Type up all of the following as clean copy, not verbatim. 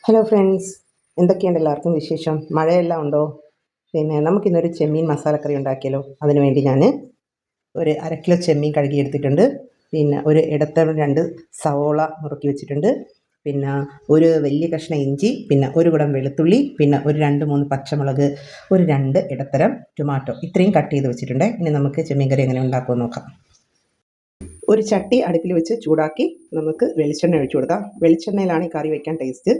Hello friends, എന്തൊക്കെയുണ്ട് എല്ലാവർക്കും വിശേഷം? മഴയെല്ലാം ഉണ്ടോ? പിന്നെ നമുക്കിന്നൊരു ചെമ്മീൻ മസാലക്കറി ഉണ്ടാക്കിയാലോ? അതിനു വേണ്ടി ഞാൻ ഒരു 1/2 കിലോ ചെമ്മീൻ കഴുകി എടുത്തിട്ടുണ്ട്. പിന്നെ ഒരു ഇടത്തരം 2 സവോള നുറുക്കി വെച്ചിട്ടുണ്ട്. പിന്നെ ഒരു വലിയ കഷ്ണം ഇഞ്ചി, പിന്നെ ഒരു കുടം വെളുത്തുള്ളി, പിന്നെ ഒരു 2-3 പച്ചമുളക്, ഒരു 2 ഇടത്തരം ടൊമാറ്റോ, ഇത്രയും കട്ട് ചെയ്ത് വെച്ചിട്ടുണ്ട്. ഇനി നമുക്ക് ചെമ്മീൻ കറി എങ്ങനെ ഉണ്ടാക്കുമെന്ന് നോക്കാം. ഒരു ചട്ടി അടുപ്പിൽ വെച്ച് ചൂടാക്കി നമുക്ക് വെളിച്ചെണ്ണ ഒഴിച്ചു കൊടുക്കാം. വെളിച്ചെണ്ണയിലാണ് ഈ കറി വയ്ക്കാൻ ടേസ്റ്റ്.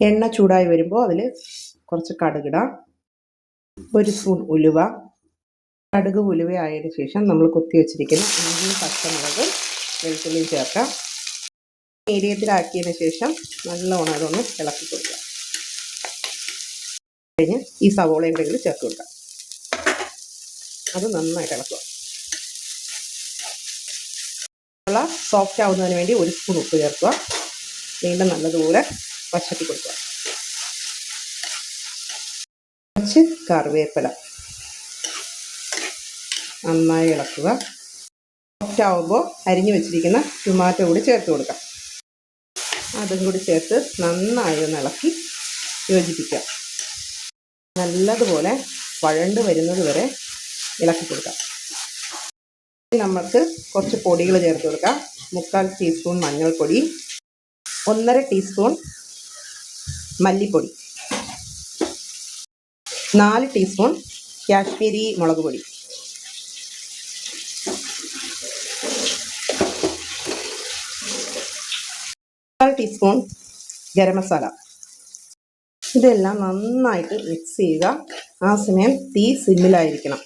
എണ്ണ ചൂടായി വരുമ്പോൾ അതിൽ കുറച്ച് കടുകിടാം, ഒരു സ്പൂൺ ഉലുവ. കടുക് ഉലുവ ആയതിനു ശേഷം നമ്മൾ കുത്തി വെച്ചിരിക്കുന്ന ഇഞ്ചിയും പച്ചമുളകും വെളുത്തുള്ളിയും ചേർക്കാം. മീഡിയത്തിലാക്കിയതിന് ശേഷം നല്ലോണം അതൊന്ന് ഇളക്കി കൊടുക്കുക. കഴിഞ്ഞ് ഈ സവോളയും കൂടെ ചേർത്ത് കൊടുക്കാം. അത് നന്നായിട്ട് ഇളക്കുക. സവോള സോഫ്റ്റ് ആവുന്നതിന് വേണ്ടി ഒരു സ്പൂൺ ഉപ്പ് ചേർക്കുക. വീണ്ടും നല്ലതുപോലെ വശത്തി കൊടുക്കുക. കുറച്ച് കറിവേപ്പില നന്നായി ഇളക്കുക. സോഫ്റ്റ് ആവുമ്പോൾ അരിഞ്ഞു വെച്ചിരിക്കുന്ന ടൊമാറ്റോ കൂടി ചേർത്ത് കൊടുക്കാം. അതും കൂടി ചേർത്ത് നന്നായി ഒന്ന് ഇളക്കി യോജിപ്പിക്കാം. നല്ലതുപോലെ വഴണ്ട് വരുന്നത് വരെ ഇളക്കി കൊടുക്കാം. നമുക്ക് കുറച്ച് പൊടികൾ ചേർത്ത് കൊടുക്കാം. 3/4 ടീസ്പൂൺ മഞ്ഞൾപ്പൊടി, 1/2 ടീസ്പൂൺ മല്ലിപ്പൊടി, 4 ടീസ്പൂൺ കാശ്മീരി മുളക് പൊടി, 1/4 ടീസ്പൂൺ ഗരം മസാല. ഇതെല്ലാം നന്നായിട്ട് മിക്സ് ചെയ്യുക. ആ സമയം തീ സിമ്മിലായിരിക്കണം.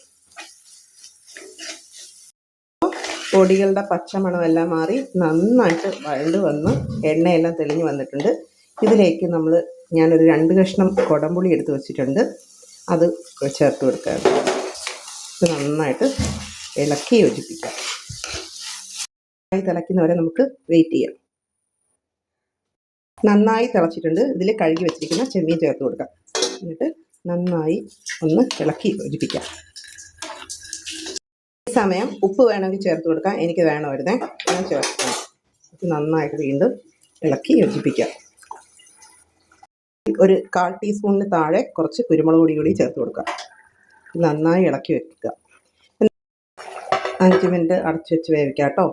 പൊടികളുടെ പച്ചമണമെല്ലാം മാറി നന്നായിട്ട് വഴണ്ട് വന്ന് എണ്ണയെല്ലാം തെളിഞ്ഞ് വന്നിട്ടുണ്ട്. ഇതിലേക്ക് ഞാനൊരു 2 കഷ്ണം കുടംപുളി എടുത്ത് വെച്ചിട്ടുണ്ട്. അത് ചേർത്ത് കൊടുക്കുകയാണ്. ഇത് നന്നായിട്ട് ഇളക്കി യോജിപ്പിക്കാം. തിളയ്ക്കുന്നവരെ നമുക്ക് വെയിറ്റ് ചെയ്യാം. നന്നായി തിളച്ചിട്ടുണ്ട്. ഇതിൽ കഴുകി വെച്ചിരിക്കുന്ന ചെമ്മീൻ ചേർത്ത് കൊടുക്കാം. എന്നിട്ട് നന്നായി ഒന്ന് ഇളക്കി യോജിപ്പിക്കാം. ഈ സമയം ഉപ്പ് വേണമെങ്കിൽ ചേർത്ത് കൊടുക്കാം. എനിക്ക് വേണമായിരുന്നേ, ഞാൻ ചേർക്കാം. നന്നായിട്ട് വീണ്ടും ഇളക്കി യോജിപ്പിക്കാം. ഒരു 1/4 ടീസ്പൂണിന് താഴെ കുറച്ച് കുരുമുളക് പൊടി കൂടി ചേർത്ത് കൊടുക്കാം. നന്നായി ഇളക്കി വെക്കുക. 5 മിനിറ്റ് അടച്ചു വെച്ച് വേവിക്കാം കേട്ടോ.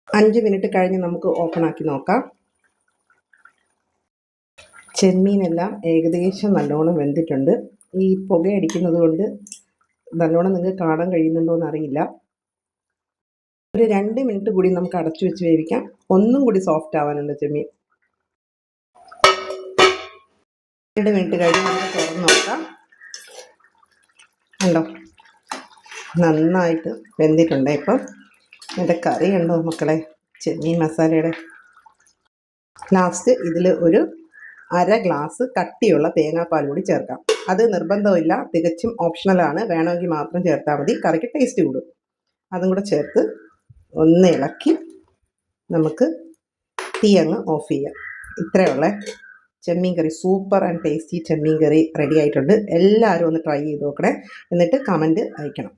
5 മിനിറ്റ് കഴിഞ്ഞ് നമുക്ക് ഓപ്പൺ ആക്കി നോക്കാം. ചെമ്മീനെല്ലാം ഏകദേശം നല്ലോണം വെന്തിട്ടുണ്ട്. ഈ പുകയടിക്കുന്നത് കൊണ്ട് നല്ലോണം നിങ്ങൾക്ക് കാണാൻ കഴിയുന്നുണ്ടോ എന്നറിയില്ല. ഒരു 2 മിനിറ്റ് കൂടി നമുക്ക് അടച്ചു വെച്ച് വേവിക്കാം. ഒന്നും കൂടി സോഫ്റ്റ് ആവാനുണ്ട് ചെമ്മീൻ. 2 മിനിറ്റ് കഴിഞ്ഞ് നമുക്ക് തുറന്ന് നോക്കാം. ഉണ്ടോ, നന്നായിട്ട് വെന്തിട്ടുണ്ട്. ഇപ്പം എൻ്റെ കറി ഉണ്ടോ മക്കളെ, ചെമ്മീൻ മസാലയുടെ. ലാസ്റ്റ് ഇതിൽ ഒരു 1/2 ഗ്ലാസ് കട്ടിയുള്ള തേങ്ങാപ്പാൽ കൂടി ചേർക്കാം. അത് നിർബന്ധമില്ല, തികച്ചും ഓപ്ഷണലാണ്. വേണമെങ്കിൽ മാത്രം ചേർത്താൽ മതി, കറിക്ക് ടേസ്റ്റ് കൂടും. അതും കൂടെ ചേർത്ത് ഒന്ന് ഇളക്കി നമുക്ക് തീ അങ്ങ് ഓഫ് ചെയ്യാം. ഇത്രയുള്ള ചെമ്മീൻ കറി, super and tasty Chemmeen curry ready ആയിട്ടുണ്ട്. എല്ലാവരും ഒന്ന് ട്രൈ ചെയ്ത് നോക്കണേ. എന്നിട്ട് കമൻറ്റ് അയക്കണം.